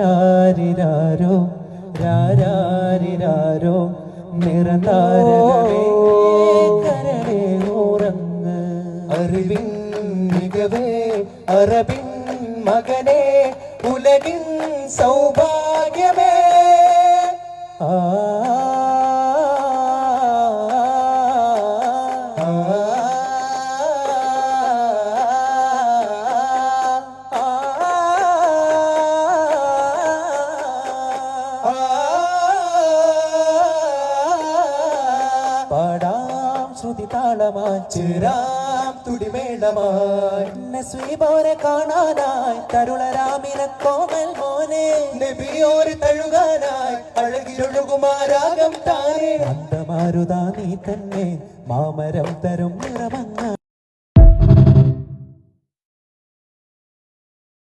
രാരാരിരാരോ രാരാരിരാരോ നിറതാരകമേ കരളേ ഉറങ്ങ് അറിവിൻ മികവേ അറബിൻ മകനേ ഉലകിൻ സൗഭാഗ്യമേ പാടാം ശ്രുതി താളമായി ചേരാം തുടിമേളമായി നസ്വീബോരെ കാണാനായി തരുളരാമിന കോമൽ മോനെ നബിയോരെ തഴുകാനായി അഴകിലൊഴുകുമാരാഗം താനേ അന്തമാരുതാ നീ തന്നെ മാമരം തരും നിറമങ്ങ